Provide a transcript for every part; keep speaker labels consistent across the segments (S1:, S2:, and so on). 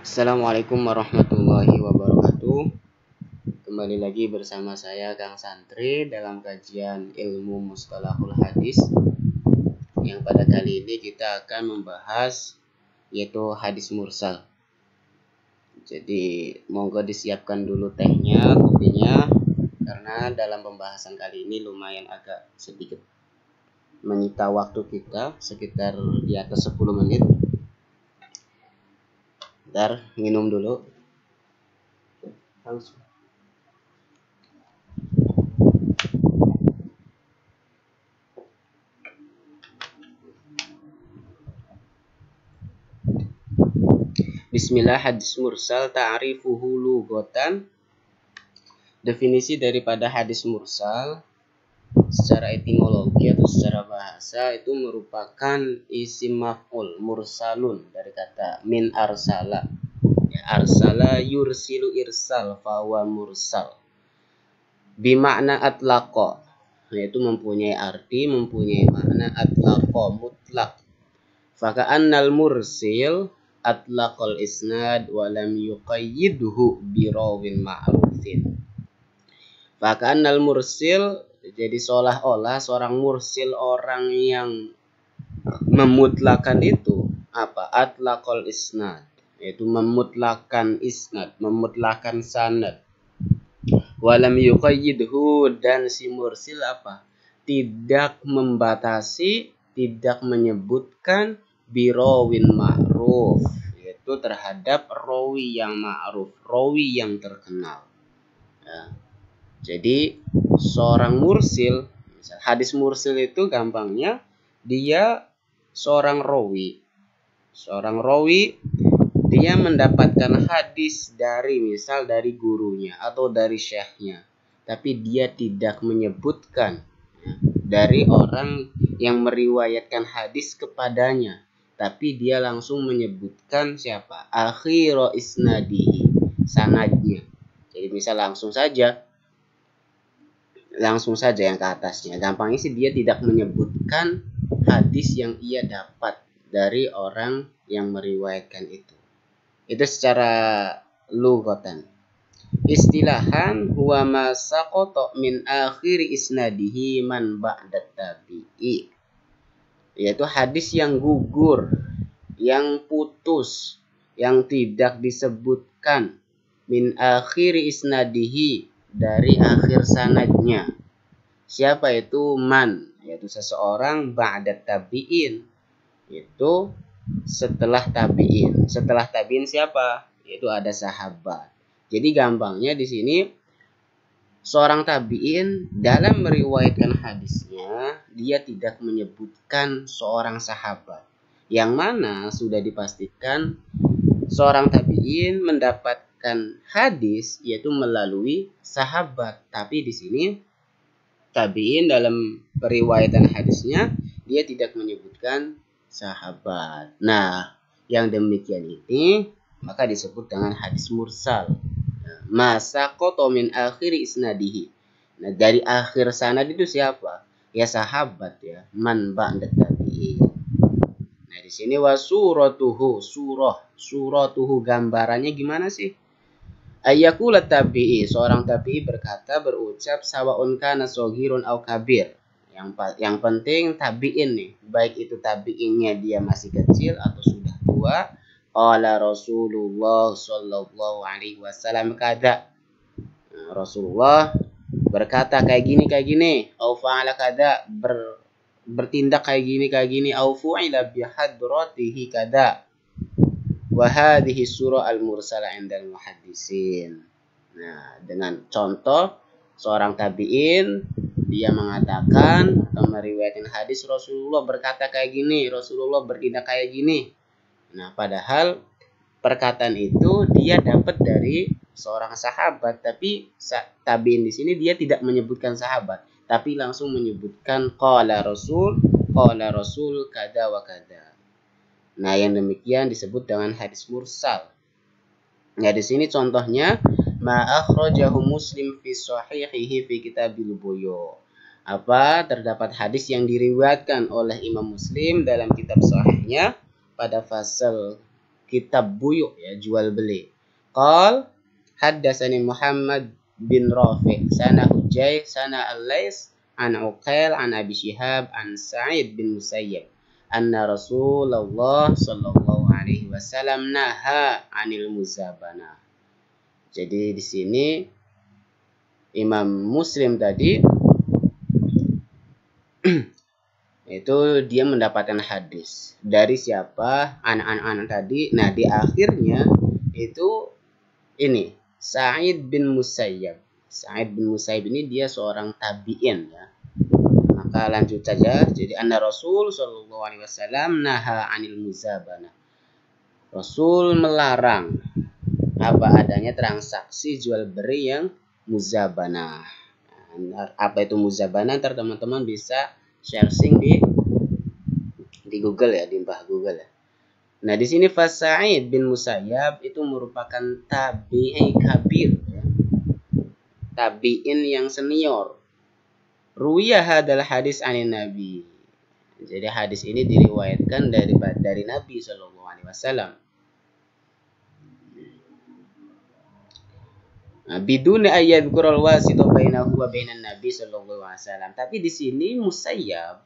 S1: Assalamualaikum warahmatullahi wabarakatuh. Kembali lagi bersama saya Kang Santri dalam kajian ilmu mustalahul hadis. Yang pada kali ini kita akan membahas yaitu hadis mursal. Jadi monggo disiapkan dulu tehnya, kopinya, karena dalam pembahasan kali ini lumayan agak sedikit menyita waktu kita sekitar di atas 10 menit. Bentar, minum dulu. Langsung. Bismillah, hadis mursal ta'rifuhu lughatan. Definisi daripada hadis mursal secara etimologi atau secara bahasa itu merupakan isim maf'ul mursalun dari kata min arsala. Ya, arsala yursilu irsal fawa mursal. Bimakna atlaqa, yaitu mempunyai makna atlaqa mutlak. Faka'annal mursil atlaqal isnad wa lam yuqayyidhu birawin ma'rufin. Faka'annal mursil, jadi seolah-olah seorang mursil, orang yang memutlakan itu apa? Atlaqal isnad, yaitu memutlakan isnad, memutlakan sanad. Wa lam yuqayyidhu, dan si mursil apa? Tidak membatasi, tidak menyebutkan birawin ma'ruf, yaitu terhadap rawi yang ma'ruf, rawi yang terkenal. Ya. Jadi seorang mursil, hadis mursil itu gampangnya dia seorang rawi dia mendapatkan hadis dari misal dari gurunya atau dari syekhnya, tapi dia tidak menyebutkan dari orang yang meriwayatkan hadis kepadanya, tapi dia langsung menyebutkan siapa? Akhira isnadihi, sanadnya. Jadi misal langsung saja yang ke atasnya. Gampangnya sih dia tidak menyebutkan hadis yang ia dapat dari orang yang meriwayatkan itu. Itu secara lughatan. Istilahan huwa ma saqata min akhiri isnadihi man ba'da tabi'i, yaitu hadis yang gugur, yang putus, yang tidak disebutkan min akhiri isnadihi, dari akhir sanadnya. Siapa itu? Man, yaitu seseorang ba'da tabi'in, itu setelah tabi'in. Setelah tabi'in siapa? Yaitu ada sahabat. Jadi gampangnya di sini seorang tabi'in dalam meriwayatkan hadisnya dia tidak menyebutkan seorang sahabat, yang mana sudah dipastikan seorang tabi'in mendapatkan hadis yaitu melalui sahabat. Tapi di sini tabi'in dalam periwayatan hadisnya dia tidak menyebutkan sahabat. Nah, yang demikian ini maka disebut dengan hadis mursal. Masa koto min akhiri isnadihi. Nah, dari akhir sanad itu siapa? Ya sahabat ya. Man ba'da tabi'in. Nah, di sini wasuratuhu, suratuhu gambarannya gimana sih? Ayyakula tabi'i, seorang tabi'i berucap sawaun kana soghirun au kabir. Yang penting tabi'in nih, baik itu tabi'innya dia masih kecil atau sudah tua. Qala Rasulullah sallallahu alaihi wasallam kada. Rasulullah berkata kayak gini, au fa'ala kada, bertindak kayak gini, au fu'ila bihadratihi kada. Wa hadhihi surah al-mursala 'indal muhaddisin. Nah, dengan contoh seorang tabi'in dia mengatakan atau meriwayatkan hadis Rasulullah berkata kayak gini, Rasulullah bertindak kayak gini. Nah, padahal perkataan itu dia dapat dari seorang sahabat, tapi tabi'in di sini dia tidak menyebutkan sahabat, tapi langsung menyebutkan qala Rasul kada wa kada. Nah, yang demikian disebut dengan hadis mursal. Nah, di sini contohnya ma akhrajahu Muslim fi shahihihi fi kitabil buyu. Terdapat hadis yang diriwayatkan oleh Imam Muslim dalam kitab sahihnya pada fasal kitab buyuk ya, jual beli. Qal haddatsani Muhammad bin Rafi sana Hujay sana Al-Lais an Uqail an Abi Shihab an Sa'id bin Musayyib anna Rasulullah sallallahu alaihi wasallam naha 'anil muzabana. Jadi di sini Imam Muslim tadi itu dia mendapatkan hadis dari siapa? Anak-anak tadi. Nah, di akhirnya itu ini Sa'id bin Musayyab. Sa'id bin Musayyab ini dia seorang tabi'in ya. Maka lanjut saja. Jadi anna Rasul sallallahu alaihi wasallam naha 'anil muzabana. Rasul melarang apa adanya transaksi jual beli yang muzabana. Apa itu muzabana? Ntar teman-teman bisa searching di Google ya, di mbah Google ya. Nah, di sini Sa'id bin Musayyab itu merupakan tabi'i kabir ya. Tabi'in yang senior. Ruwiya hadal hadis anin Nabi. Jadi hadis ini diriwayatkan dari Nabi sallallahu alaihi wasallam. Bidun ayyadhkurul wasito bainahu wa bainan Nabi sallallahu alaihi wasallam. Tapi di sini Musayyab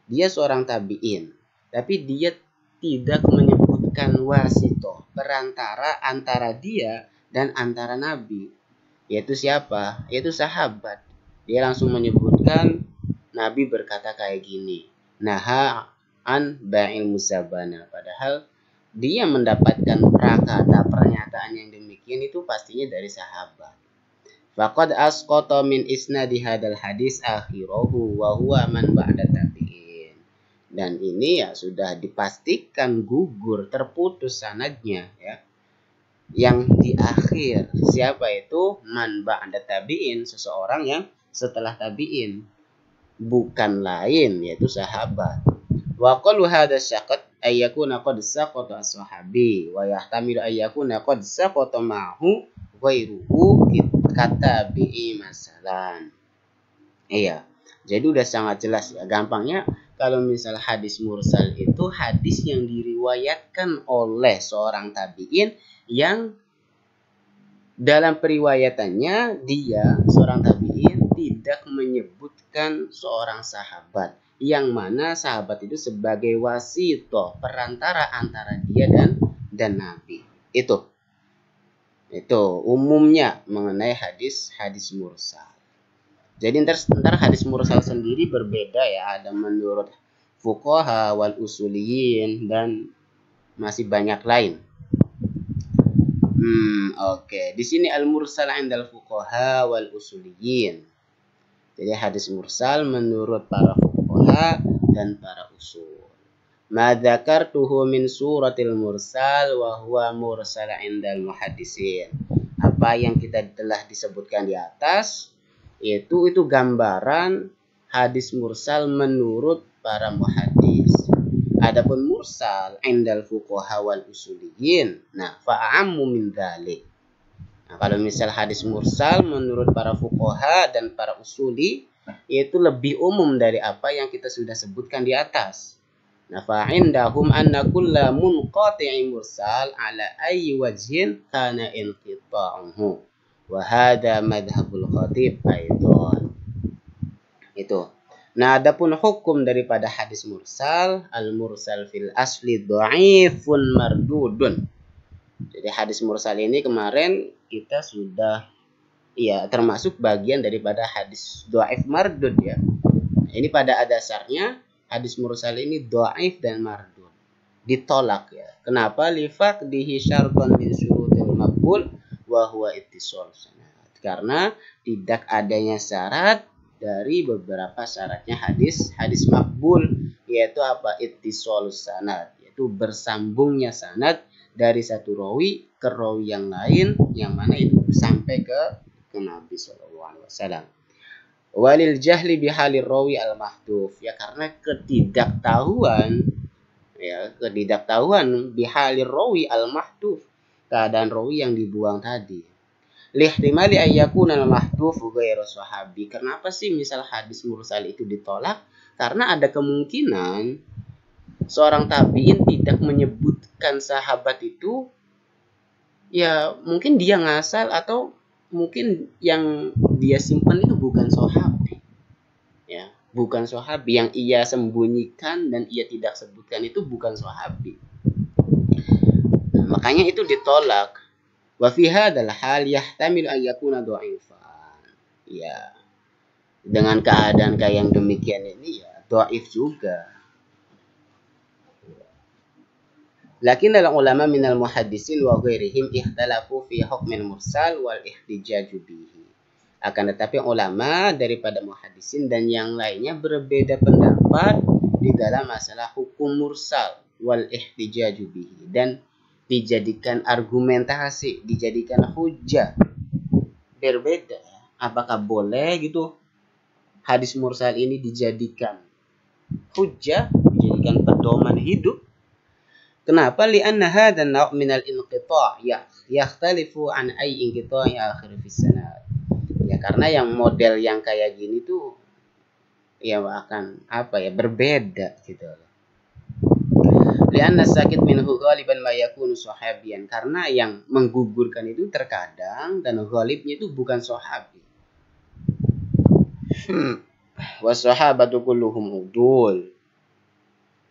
S1: dia seorang tabi'in, tapi dia tidak menyebutkan wasito, perantara antara dia dan antara Nabi. Yaitu siapa? Yaitu sahabat. Dia langsung menyebutkan Nabi berkata kayak gini. Naha an ba'il muzabana. Padahal dia mendapatkan prakata pernyataan yang demikian itu pastinya dari sahabat. Faqad asqata min isnadi hadal hadis akhirahu wa huwa man ba'da tabi'in. Dan ini ya sudah dipastikan gugur, terputus sanadnya ya. Yang di akhir siapa itu? Man ba'da tabi'in, seseorang yang setelah tabi'in, bukan lain yaitu sahabat. Wa qalu hadha syaqat ayyakuna qad saqata as-sahabi wa yahtamilu ayyakuna qad saqata ma'hu ghairuhu kata bi'i masalan. Iya. Jadi udah sangat jelas ya. Gampangnya kalau misal hadis mursal itu hadis yang diriwayatkan oleh seorang tabi'in yang dalam periwayatannya dia seorang tabi'in tidak menyebutkan seorang sahabat, yang mana sahabat itu sebagai wasito, perantara antara dia dan Nabi. Itu umumnya mengenai hadis mursal. Jadi ntar hadis mursal sendiri berbeda ya, ada menurut fuqaha wal usuliyin dan masih banyak lain. Oke. Di sini al mursal indal fuqaha wal usuliyin. Jadi hadis mursal menurut para fuqaha dan para usul. Ma dzakartuhu min suratil mursal wa huwa mursal indal muhaddisin. Apa yang kita telah disebutkan di atas itu gambaran hadis mursal menurut para muhaddis. Adapun mursal indal fuqaha wal usuliyin, nah fa'ammu min dzalik. Nah, kalau misal hadis mursal menurut para fuqaha dan para usuli yaitu lebih umum dari apa yang kita sudah sebutkan di atas. Nah, fa'indahum anna kulla munqati'in mursal ala ayyi wajhin kana inqita'uhu. Wa hadha madhhabul khatib aidan. Itu. Nah, adapun hukum daripada hadis mursal, al-mursal fil asli dha'ifun mardudun. Jadi hadis mursal ini kemarin kita sudah termasuk bagian daripada hadis dha'if mardud ya. Ini pada dasarnya hadis mursal ini dha'if dan mardud. Ditolak ya. Kenapa? Lifaqdihi syartan min syurutil maqbul wa huwa ittisal sanad. Karena tidak adanya syarat dari beberapa syaratnya hadis makbul, yaitu apa? Ittisal sanad, yaitu bersambungnya sanad dari satu rawi ke rawi yang lain, yang mana itu sampai ke Nabi sallallahu alaihi wasallam. Walil jahli bihalir rawi al mahduf, ya karena ketidaktahuan bihalir rawi al mahduf, keadaan rawi yang dibuang tadi. Lihtimali ayyakuna al mahduf ghairu sahabi. Kenapa sih misal hadis mursal itu ditolak? Karena ada kemungkinan seorang tabiin tidak menyebutkan sahabat itu, ya mungkin dia ngasal atau mungkin yang dia simpan itu bukan sahabi. Ya, bukan sahabi, yang ia sembunyikan dan ia tidak sebutkan itu bukan sahabi. Makanya itu ditolak. Wa fi hadzal hal yahtamil an yakuna dha'ifan. Ya, dengan keadaan kayak yang demikian ini ya dhaif juga. Lakin dalam ulama minal muhaddisin wa ghairihim ikhtalafu fi hukmil mursal wal ihtijaju bihi. Akan tetapi ulama daripada muhaddisin dan yang lainnya berbeda pendapat di dalam masalah hukum mursal wal ihtijaju bihi, dan dijadikan argumentasi, dijadikan hujah. Berbeda. Apakah boleh gitu hadis mursal ini dijadikan hujah, dijadikan pedoman hidup? Kenapa? Lianna hadzal naw' min al-inqita' yakhtalifu an ay inqita'i akhir fi sanad. Ya karena yang model yang kayak gini tuh ya akan berbeda gitu. Lianna sakit minhu ghaliban ma yakunu sahabiyan, karena yang menggugurkan itu terkadang dan ghalibnya itu bukan sahabi. Wa sahabatu kulluhum udul.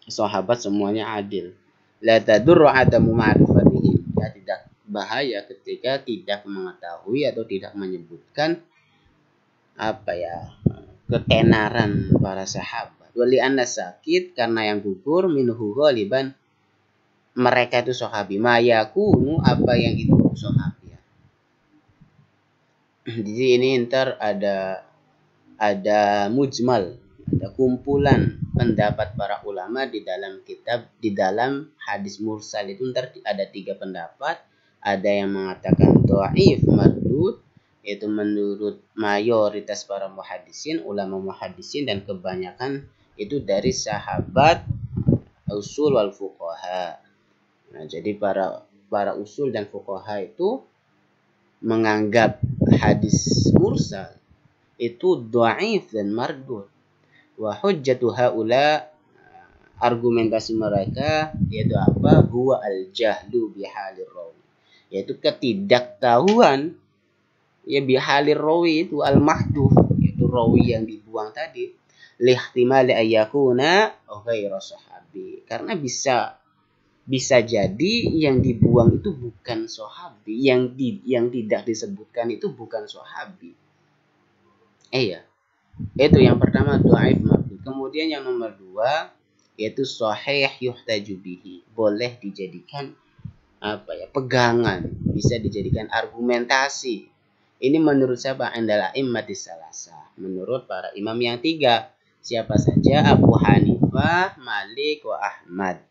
S1: Sahabat semuanya adil. La tadurru adamu ma'rifatihim. Ya, tidak bahaya ketika tidak mengetahui atau tidak menyebutkan ketenaran para sahabat. Wali anna sakit, karena yang gugur minhu ghaliban, mereka itu sahabi. Mayakunu, apa yang itu sahabi. Jadi ini ntar ada mujmal, ada kumpulan pendapat para ulama di dalam kitab, di dalam hadis mursal itu ntar ada 3 pendapat. Ada yang mengatakan dhaif mardud, yaitu menurut mayoritas para muhaddisin, ulama muhaddisin, dan kebanyakan itu dari sahabat, usul wal fuqaha. Nah, jadi para usul dan fuqaha itu menganggap hadis mursal itu dhaif dan mardud. Wa hujjatu haula, argumentasi mereka yaitu apa? Huwa al-jahlu bihalir rawi, yaitu ketidaktahuan ya bihalir rawi, itu al-mahduf, yaitu rawi yang dibuang tadi, lihtimali ayyakuna ghairu sahabi, karena bisa jadi yang dibuang itu bukan sahabi, yang tidak disebutkan itu bukan sahabi. Ya. Itu yang pertama, dhaif mardud. Kemudian yang nomor 2 yaitu sahih yuhtaju bihi, boleh dijadikan pegangan, bisa dijadikan argumentasi. Ini menurut siapa? Andal a'immatis salasah, menurut para imam yang 3. Siapa saja? Abu Hanifah, Malik, wa Ahmad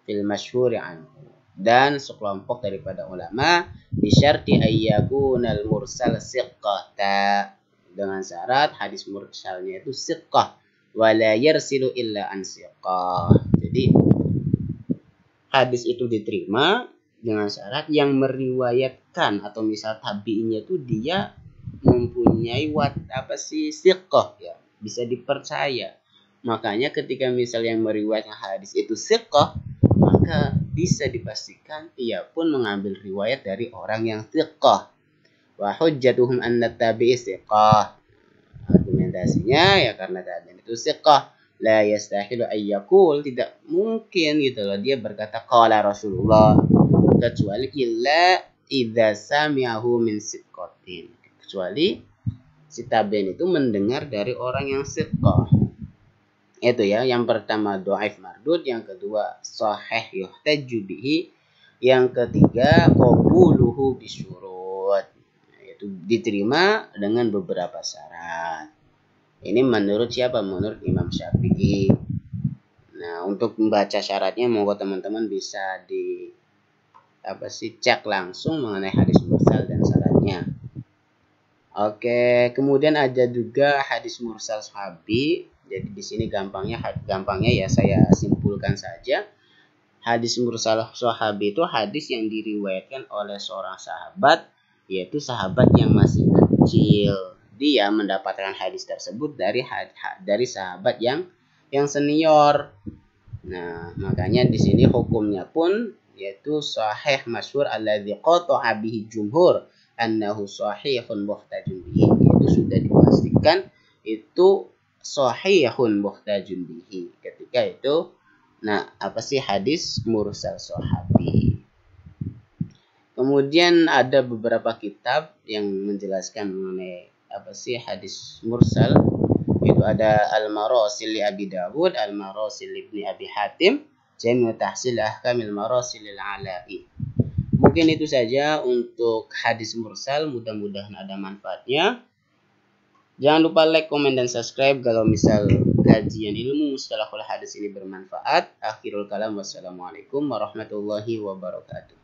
S1: fil masyhuri anhu, dan sekelompok daripada ulama bisyarti ayyakunal mursal siqqata, dengan syarat hadis mursalnya itu siqqah, wala yarsilu illa an siqqah. Jadi hadis itu diterima dengan syarat yang meriwayatkan atau misal tabi'innya itu dia mempunyai siqqah, ya, bisa dipercaya. Makanya ketika misal yang meriwayatkan hadis itu siqqah, maka bisa dipastikan ia pun mengambil riwayat dari orang yang siqqah. Wa hujjatuhum anna tabi'i siqqah, argumentasinya ya karena tabi'in itu siqqah, la yastahilu ayyakul, tidak mungkin gitu loh dia berkata qala Rasulullah, kecuali illa idza sami'ahu min siqqatin, kecuali si tabi'in itu mendengar dari orang yang siqqah. Itu ya, yang pertama dhaif mardud, yang kedua sahih yuhtaju bihi, yang ketiga qabuluhu bisyurut, diterima dengan beberapa syarat. Ini menurut siapa? Menurut Imam Syafi'i. Nah, untuk membaca syaratnya monggo teman-teman bisa cek langsung mengenai hadis mursal dan syaratnya. Oke, kemudian ada juga hadis mursal sahabi. Jadi di sini gampangnya ya saya simpulkan saja. Hadis mursal sahabi itu hadis yang diriwayatkan oleh seorang sahabat, yaitu sahabat yang masih kecil. Dia mendapatkan hadis tersebut dari sahabat yang senior. Nah, makanya di sini hukumnya pun yaitu sahih masyhur alladzi qata'a bihi jumhur annahu sahihun muhtajun bihi. Itu sudah dipastikan itu sahihun muhtajun bihi. Ketika itu apa sih hadis mursal sahabi. Kemudian ada beberapa kitab yang menjelaskan mengenai apa sih hadis mursal. Itu ada Al-Marasil li Abi Dawud, Al-Marasil ibni Abi Hatim, Jami' Tahsil Ahkamil Marasilil Ala'i. Mungkin itu saja untuk hadis mursal, mudah-mudahan ada manfaatnya. Jangan lupa like, komen, dan subscribe kalau misal kajian ilmu mustalahul hadis ini bermanfaat. Akhirul kalam, wassalamualaikum warahmatullahi wabarakatuh.